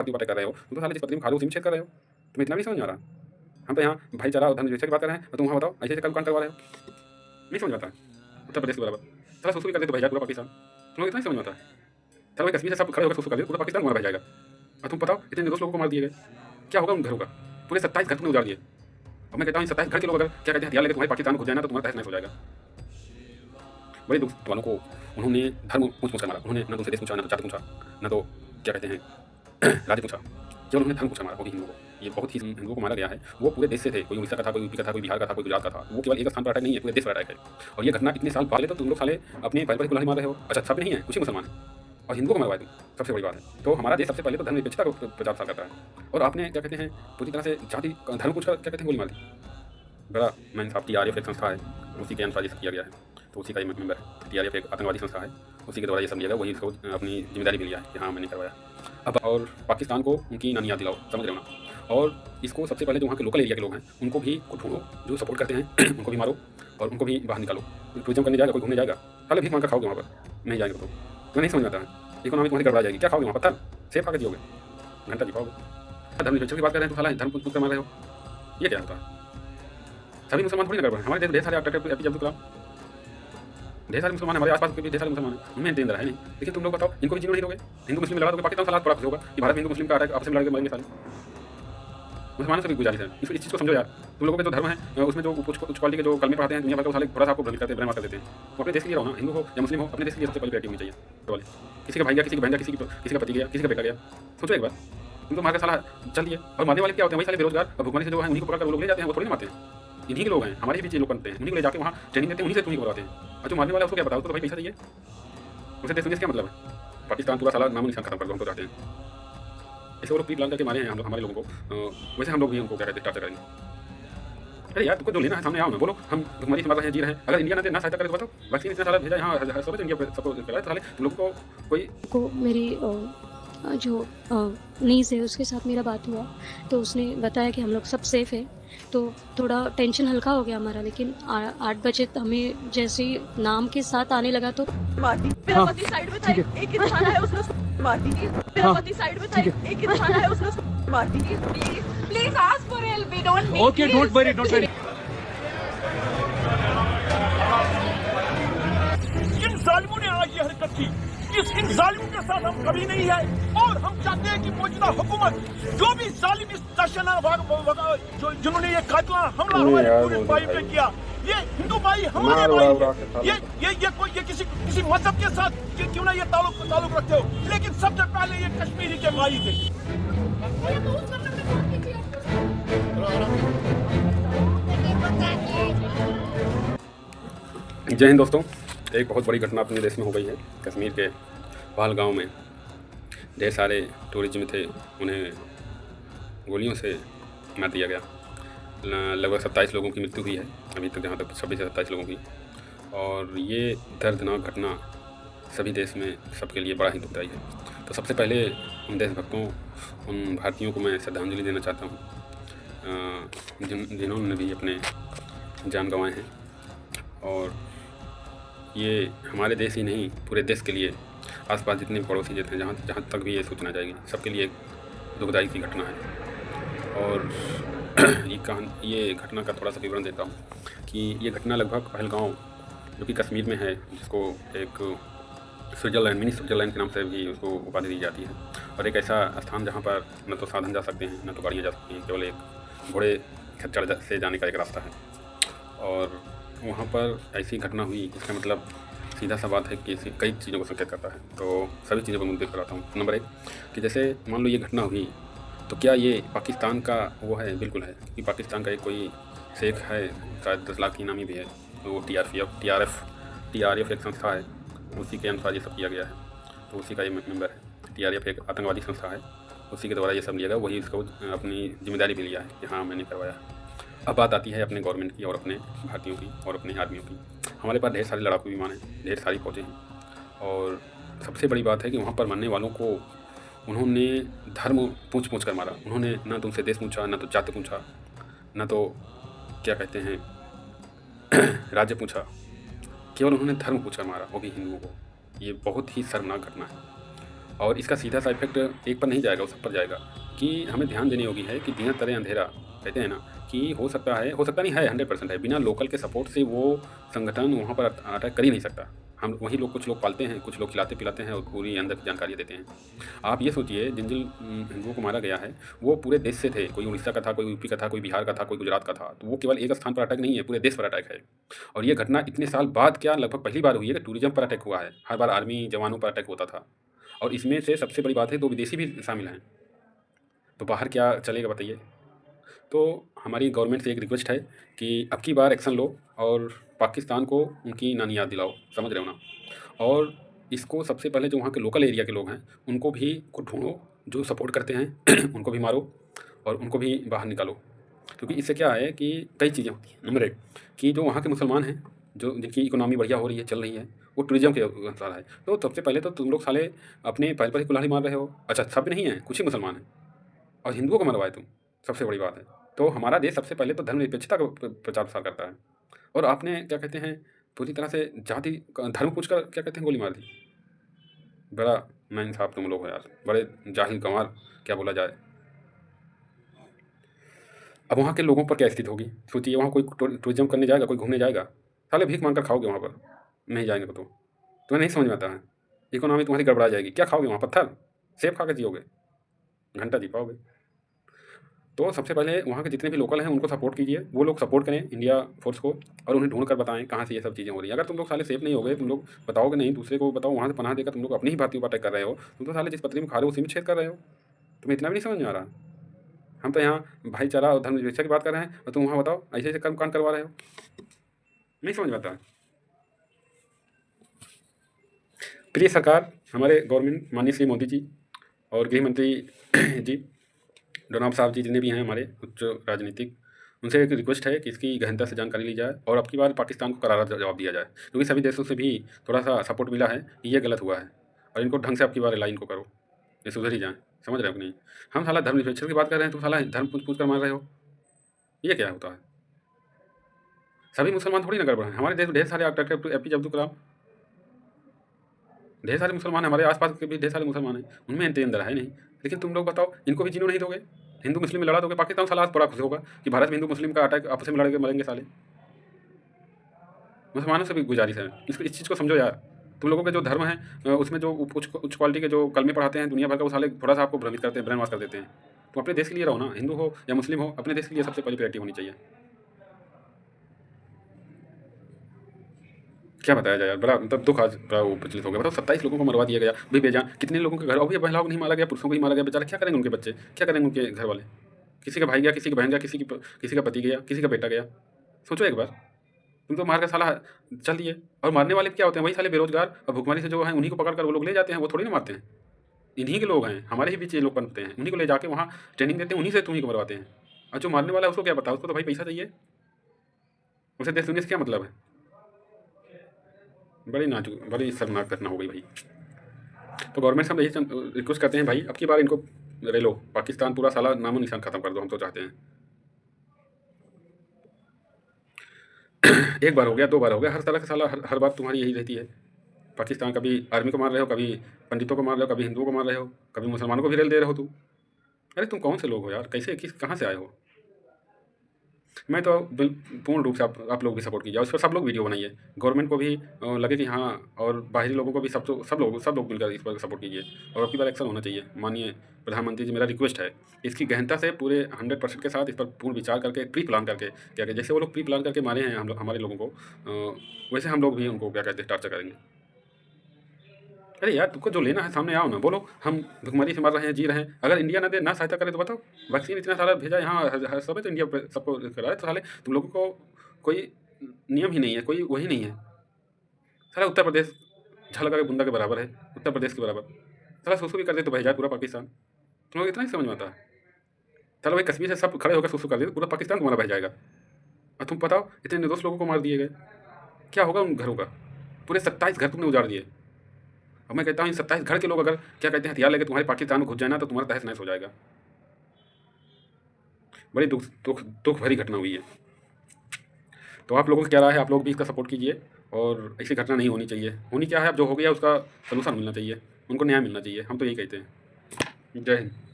बातें कर रहे हो, तुम तो साले जिस पत्नी में खा रहे हो उसी में छेद कर रहे हो। तुम्हें इतना भी समझ में आ रहा? हम तो यहाँ भाईचारा और धर्मनिरपेक्षता की बात कर रहे हैं और तुम वहाँ बताओ ऐसे कर्म कांड करवा रहे हो। नहीं समझ में आता है। उत्तर प्रदेश के बराबर साला सुसु भी कर दे तो भाई जाए पूरा पाकिस्तान। तुम लोग इतना ही समझ में आता है। साला वही कश्मीर से सब खड़े होकर सुसु कर दे पूरा पाकिस्तान तुम्हारा भाई जाएगा। और तुम बताओ इतने निर्दोष लोगों को मार दिए गए, क्या होगा उन घरों का? पूरे 27 घर तुमने उजाड़ दिए। और मैं कहता हूँ 27 घर के लोग अगर क्या कहते हैं हथियार लेकर तुम्हारे पाकिस्तान में घुस जाए ना तो तुम्हारा तहस नहस हो जाएगा। बड़े दुख वालों को उन्होंने धर्म पूछ कर मारा। उन्होंने ना तुमसे देश पूछा, ना तो जाति पूछा, ना तो क्या कहते हैं राज्य पूछा, केवल उन्होंने धर्म पूछा मारा, वो भी हिंदुओं को। ये बहुत ही हिंदुओं को मारा गया है। वो पूरे देश से थे, कोई उड़ीसा का था, कोई यूपी का था, कोई बिहार का था, कोई गुजरात का था। वो केवल एक स्थान पर अटैक नहीं है, पूरे देश पर अटैक है। और ये घटना इतने साल बाद तो तुम लोग साले अपने परिवार को मार रहे हो। अच्छा सब नहीं है, कुछ ही मुसलमान है और हिंदुओं को मरवाए तुम, सबसे बड़ी बात है। तो हमारा देश सबसे पहले तो धर्मनिरपेक्षता को प्रचार प्रसार करता है और आपने क्या कहते हैं पूरी तरह से जाति धर्म पूछकर क्या कहते हैं गोली मार दी। बड़ा मैं इंसाफ TRF एक संस्था है, उसी के अनुसार ये सब किया गया है, तो उसी का मेंबर है। TRF एक आतंकवादी संस्था है, उसी के द्वारा ये सब लिया गया। वही इसको अपनी जिम्मेदारी भी लिया है कि हाँ मैंने करवाया। अब और पाकिस्तान को उनकी ना याद दिलाओ, समझ रहे हो ना। और इसको सबसे पहले जो वहाँ के लोकल एरिया के लोग हैं उनको भी ढूंढो, जो सपोर्ट करते हैं उनको भी मारो और उनको भी बाहर निकालो। टूरिज्म करने जाएगा, कोई घूमने जाएगा, पहले भीख मांग कर खाओगे वहाँ पर, नहीं जाएंगे तो तुम्हें नहीं समझ में आता है। इकोनॉमी तुम्हारी गड़बड़ा जाएगी, क्या खाओगे वहाँ? पत्थर सेब खा के जियोगे, घंटा जी पाओगे। धर्मनिरपेक्षता की बात कर रहे हैं तो साला धर्म पूछ कर मार रहे हो, ये क्या होता है? सभी मुसलमान थोड़ी ना गड़बड़ है। हमारे देश ढेर सारे डॉक्टर APJ अब्दुल कलाम, ढेर सारे मुसलमान हमारे आसपास के भी ढेर सारे मुसलमान हैं, उनमें देंद्र है नहीं। लेकिन तुम लोग बताओ इनको भी जीवन नहीं दोगे? हिंदू मुस्लिम में लगा दोगे, पाकिस्तान साला थोड़ा खुश होगा कि भारत में हिंदू मुस्लिम का अटैक आपस में लड़के मरेंगे साले। मुसलमानों से भी गुजारिश है इस चीज़ को समझो यार। तुम लोगों के जो धर्म है उसमें जो कुछ क्वालिटी के जो कलमे पढ़ाते हैं दुनिया भर के साले थोड़ा सा आपको भ्रमित करते हैं, कर देते हैं। तो अपने देश के लिए रहो ना, हिंदू हो या मुस्लिम हो, अपने देश के लिए सबसे पहले प्रायोरिटी होनी चाहिए। वाले किसी का भाई गया, किसी की बहन गया, किसी का पति गया, किसी का बेटा गया, सोचो एक बार। तुम तो मार के साला चल दिए और मारने वाले क्या होते हैं? वही साले बेरोजगार और भुखमरी से जो है उन्हीं को पकड़ कर वो लोग ले जाते हैं, वो थोड़ी ना मारते हैं। इन्हीं के लोग हैं, हमारे भी लोग बनते हैं, उन्हीं को ले जाके वहाँ ट्रेनिंग देते हैं, उन्हीं से तुम्हें करवाते हैं। और जो मारने वाला है उसको क्या बताओ, तो भाई पैसा चाहिए, उसे देश क्या मतलब है? पाकिस्तान पूरा साला नाम निशान खत्म कर दो, हम तो चाहते हैं। ऐसे वो लोग पीट लाल करके मारे हैं हम लोग हमारे लोगों को, वैसे हम लोग भी उनको क्या कहते हैं टार्चर करेंगे। अरे यार तुमको जो लेना है सामने आओ ना, बोलो हम भुखमरी से मर रहे हैं, जी रहे हैं। अगर इंडिया ने ना सहायता करे तो बताओ, वैक्सीन इतना सारा भेजा यहाँ सब इंडिया सबको कराए, तो तुम लोग को कोई को मेरी जो नीस है उसके साथ मेरा बात हुआ तो उसने बताया कि हम लोग सब सेफ़ है, तो थोड़ा टेंशन हल्का हो गया हमारा। लेकिन 8 बजे हमें जैसे ही नाम के साथ आने लगा तो मेरा पति साइड में था, एक इंसान है उसने उसको मार दी। मेरा पति साइड में था, एक इंसान है उसने उसको मार दी। Please ask for help, we don't need. Okay don't worry don't worry. इन जालिमों ने आज ये हरकत की, इन जालिमों के साथ हम कभी नहीं है। और हम चाहते हैं कि मौजूदा हुकूमत जो भी जालिम इस जो जिन्होंने ये कातिलाना हमला हमारे पूरे भाई पे किया, ये हिंदू भाई हमारे भाई हैं। ये किसी मजहब के साथ क्यों ना ये ताल्लुक रखते हो, लेकिन सबसे पहले ये कश्मीरी के भाई थे। जय हिंद दोस्तों। एक बहुत बड़ी घटना अपने देश में हो गई है। कश्मीर के पहलगाम में ढेर सारे टूरिज्म थे, उन्हें गोलियों से मार दिया गया। लगभग 27 लोगों की मृत्यु हुई है अभी तक, जहाँ तक 26 से 27 लोगों की। और ये दर्दनाक घटना सभी देश में सबके लिए बड़ा ही दुखदायी है। तो सबसे पहले उन देशभक्तों, उन भारतीयों को मैं श्रद्धांजलि देना चाहता हूँ जिन्होंने भी अपने जान गंवाए हैं। और ये हमारे देश ही नहीं पूरे देश के लिए, आसपास जितने भी पड़ोसी देश हैं जहाँ तक भी ये सूचना जाएगी, सबके लिए एक दुखदाई की घटना है। और ये घटना का थोड़ा सा विवरण देता हूँ कि ये घटना लगभग पहलगाम जो कि कश्मीर में है, जिसको एक स्विट्ज़रलैंड, मिनी स्विट्ज़रलैंड के नाम से भी उसको उपाधि दी जाती है। और एक ऐसा स्थान जहाँ पर न तो साधन जा सकते हैं, न तो गाड़ियाँ जा सकती हैं, केवल एक घोड़े खच्चर से जाने का एक रास्ता है। और वहाँ पर ऐसी घटना हुई, इसका मतलब सीधा सा बात है कि कई चीज़ों को संकेत करता है। तो सभी चीज़ों पर मुद्दे कराता हूँ। नंबर 1 कि जैसे मान लो ये घटना हुई तो क्या ये पाकिस्तान का वो है? बिल्कुल है, क्योंकि पाकिस्तान का एक कोई शेख है, शायद 10 लाख की इनामी भी है, वो TRF एक संस्था है, उसी के अनुसार ये सब किया गया है। तो उसी का ये मेंबर है। TRF एक आतंकवादी संस्था है, उसी के द्वारा ये सब लिया गया, वही इसको अपनी जिम्मेदारी भी लिया है कि हाँ मैंने करवाया। अब बात आती है अपने गवर्नमेंट की और अपने भारतीयों की और अपने आदमियों की। हमारे पास ढेर सारे लड़ाकू विमान हैं, ढेर सारी फौजें हैं। और सबसे बड़ी बात है कि वहाँ पर मरने वालों को उन्होंने धर्म पूछ कर मारा। उन्होंने ना तो उनसे देश पूछा, ना तो जाति पूछा, ना तो क्या कहते हैं राज्य पूछा, केवल उन्होंने धर्म पूछ कर मारा, वो भी हिंदुओं को। ये बहुत ही शर्मनाक घटना है। और इसका सीधा सा इफेक्ट एक पर नहीं जाएगा, वो सब पर जाएगा। कि हमें ध्यान देने योगी है कि दिया तरे अंधेरा, कहते हैं ना कि हो सकता नहीं है, 100% है, बिना लोकल के सपोर्ट से वो संगठन वहाँ पर अटैक कर ही नहीं सकता। हम वही लोग, कुछ लोग पालते हैं, कुछ लोग खिलाते पिलाते हैं और पूरी अंदर की जानकारी देते हैं। आप ये सोचिए, जिन जिन हिंदुओं को मारा गया है वो पूरे देश से थे, कोई उड़ीसा का था, कोई यूपी का था, कोई बिहार का था, कोई गुजरात का था। तो वो केवल एक स्थान पर अटैक नहीं है, पूरे देश पर अटैक है। और ये घटना इतने साल बाद क्या लगभग पहली बार हुई है कि टूरिज्म पर अटैक हुआ है। हर बार आर्मी जवानों पर अटैक होता था, और इसमें से सबसे बड़ी बात है 2 विदेशी भी शामिल हैं। तो बाहर क्या चलेगा बताइए। तो हमारी गवर्नमेंट से एक रिक्वेस्ट है कि अब की बार एक्शन लो और पाकिस्तान को उनकी नानी याद दिलाओ, समझ रहे हो ना। और इसको सबसे पहले जो वहाँ के लोकल एरिया के लोग हैं उनको भी को ढूंढो, जो सपोर्ट करते हैं उनको भी मारो और उनको भी बाहर निकालो। क्योंकि इससे क्या है कि कई चीज़ें होती हैं। नंबर 1 कि जो वहाँ के मुसलमान हैं, जो जिनकी इकोनॉमी बढ़िया हो रही है, चल रही है, वो टूरिज्म के अनुसार है। तो सबसे पहले तो तुम लोग साले अपने पैर पर ही कुल्हाड़ी मार रहे हो। अच्छा, सब नहीं है, कुछ ही मुसलमान हैं और हिंदुओं को मरवाए तुम, सबसे बड़ी बात है। तो हमारा देश सबसे पहले तो धर्मनिरपेक्षता का प्रचार प्रसार करता है, और आपने क्या कहते हैं पूरी तरह से जाति धर्म पूछकर क्या कहते हैं गोली मार दी। बड़ा नाइंसाफ़ तुम लोग हो यार, बड़े जाहिल गंवार, क्या बोला जाए। अब वहाँ के लोगों पर क्या स्थिति होगी सोचिए। वहाँ कोई टूरिज्म करने जाएगा, कोई घूमने जाएगा, साले भीख मांग कर खाओगे वहाँ पर, नहीं जाएंगे तो तुम्हें नहीं समझ में आता है। इकोनॉमी तुम्हारी गड़बड़ा जाएगी। क्या खाओगे वहाँ, पत्थर सेब खा के जियोगे, घंटा जी पाओगे। तो सबसे पहले वहाँ के जितने भी लोकल हैं उनको सपोर्ट कीजिए, वो लोग सपोर्ट करें इंडिया फोर्स को, और उन्हें ढूंढ कर बताएं कहाँ से ये सब चीज़ें हो रही हैं। अगर तुम लोग साले सेफ नहीं होगे, तुम लोग बताओगे नहीं, दूसरे को बताओ, वहाँ से पनाह देकर तुम लोग अपनी ही भारतीयों पर अटैक कर रहे हो। तुम तो साले जिस पत्री में खा रहे हो उसी में छेद कर रहे हो। तुम्हें इतना भी नहीं समझ में आ रहा। हम तो यहाँ भाईचारा और धर्मनिरपेक्षता की बात कर रहे हैं और तुम वहाँ बताओ ऐसे ऐसे कर्म कांड करवा रहे हो, नहीं समझ में आता है। प्रिय सरकार, हमारे गवर्नमेंट, माननीय श्री मोदी जी और गृह मंत्री जी, डोनाल्ड साहब जी, जितने भी हैं हमारे उच्च राजनीतिक, उनसे एक रिक्वेस्ट है कि इसकी गहनता से जानकारी ली जाए और अब की बार पाकिस्तान को करारा जवाब दिया जाए। क्योंकि सभी देशों से भी थोड़ा सा सपोर्ट मिला है कि ये गलत हुआ है, और इनको ढंग से अब की बार लाइन को करो, ये सुधर ही जाएँ। समझ रहे हो कि नहीं। हम साला धर्मनिरपेक्षता की बात कर रहे हैं, तुम साला धर्म पूछ कर मार रहे हो, ये क्या होता है। सभी मुसलमान थोड़ी ना गड़बड़ हैं। हमारे देश में ढेर सारे डॉक्टर APJ अब्दुल कलाम, ढेर सारे मुसलमान हैं, हमारे आसपास के भी ढेर सारे मुसलमान हैं, उनमें अंतर है नहीं। लेकिन तुम लोग बताओ, इनको भी जीने नहीं दोगे, हिंदू मुस्लिम में लड़ा दोगे। पाकिस्तान साला आज बड़ा खुश होगा कि भारत में हिंदू मुस्लिम का अटैक, आपस में लड़ेंगे मरेंगे साले। मुसलमानों से भी गुजारिश है, इस चीज़ को समझो यार। तुम लोगों के जो धर्म है उसमें जो उच्च क्वालिटी के जो कलमे पढ़ाते हैं दुनिया भर का, वो साले थोड़ा सा आपको भ्रमित करते हैं, ब्रेन वॉश कर देते हैं। तो अपने देश के लिए रहो ना, हिंदू हो या मुस्लिम हो, अपने देश के लिए सबसे पहले प्रायोरिटी होनी चाहिए। क्या बताया जाए यार, बड़ा मतलब दुख आज बड़ा वो प्रचलित हो गया। बताओ 27 लोगों को मरवा दिया गया भी बेजान। कितने लोगों के घर, अभी महिलाओं को नहीं मारा गया, पुरुषों को ही मारा गया। बेचारा क्या करेंगे उनके बच्चे, क्या करेंगे उनके घर वाले। किसी का भाई गया, किसी की बहन गया, किसी का पति गया, किसी का बेटा गया। सोचो एक बार, तुम तो मार कर साला चल दिए। और मारने वाले क्या होते हैं, वही साले बेरोजगार और भुखमरी से जो हैं उन्हीं को पकड़ कर वो लोग ले जाते हैं। वो थोड़ी ना मारते हैं, इन्हीं के लोग हैं, हमारे ही बीच ये लोग बनते हैं, उन्हीं को ले जाके वहाँ ट्रेनिंग देते हैं, उन्हीं से तुम्हीं को मरवाते हैं। और जो मारने वाला है उसको क्या पता, उसको तो भाई पैसा चाहिए, उसे देश दुनिया से क्या मतलब है। बड़ी नाजुक, बड़ी शर्मनाक घटना हो गई भाई। तो गवर्नमेंट से हम यही रिक्वेस्ट करते हैं भाई, अब की बार इनको ले लो, पाकिस्तान पूरा साला नामो निशान ख़त्म कर दो, हम तो चाहते हैं। एक बार हो गया, 2 बार हो गया, हर तरह का साला हर बात तुम्हारी यही रहती है। पाकिस्तान कभी आर्मी को मार रहे हो, कभी पंडितों को मार रहे हो, कभी हिंदुओं को मार रहे हो, कभी मुसलमानों को भी रेल दे रहे हो तुम। अरे तुम कौन से लोग हो यार, कैसे कहाँ से आए हो। मैं तो पूर्ण रूप से आप लोग भी सपोर्ट कीजिए, और इस पर सब लोग वीडियो बनाइए। गवर्नमेंट को भी लगे कि हाँ, और बाहरी लोगों को भी सब लोग मिलकर इस पर सपोर्ट कीजिए, और अब की बार एक्शन होना चाहिए। माननीय प्रधानमंत्री जी, मेरा रिक्वेस्ट है इसकी गहनता से पूरे 100% के साथ इस पर पूर्ण विचार करके, प्री प्लान करके, क्या कहते, जैसे वो लोग प्री प्लान करके मारे हैं हमारे लोगों को, वैसे हम लोग भी उनको क्या कहते हैं टार्चर करेंगे। अरे यार, तुमको जो लेना है सामने आओ ना, बोलो हम भुखमरी से मर रहे हैं, जी रहे हैं। अगर इंडिया ना सहायता करे तो बताओ, वैक्सीन इतना सारा भेजा यहाँ हर समय, तो इंडिया सबको करा है। तो साले तुम लोगों को कोई नियम ही नहीं है, कोई वही नहीं है। सारा उत्तर प्रदेश झलका के बुंदा के बराबर है, उत्तर प्रदेश के बराबर। साला सुसु भी कर दे तो बह जाए पूरा पाकिस्तान। तुम लोग इतना ही समझ में आता है। चलो भाई, कश्मीर से सब खड़े होकर सुसु कर दे, पूरा पाकिस्तान तुम्हारा बह जाएगा। और तुम बताओ, इतने निर्दोष लोगों को मार दिए गए, क्या होगा उन घरों का। पूरे 27 घर तुमने उजाड़ दिए। अब मैं कहता हूँ इन 27 घर के लोग अगर क्या कहते हैं हथियार लेके तुम्हारे पाकिस्तान में घुस जाए ना, तो तुम्हारा तहस नहस हो जाएगा। बड़ी दुख भरी घटना हुई है। तो आप लोगों को क्या राय है, आप लोग भी इसका सपोर्ट कीजिए, और ऐसी घटना नहीं होनी चाहिए। होनी क्या है, अब जो हो गया उसका सलूशन मिलना चाहिए। उनको न्याय मिलना चाहिए, हम तो यही कहते हैं। जय हिंद।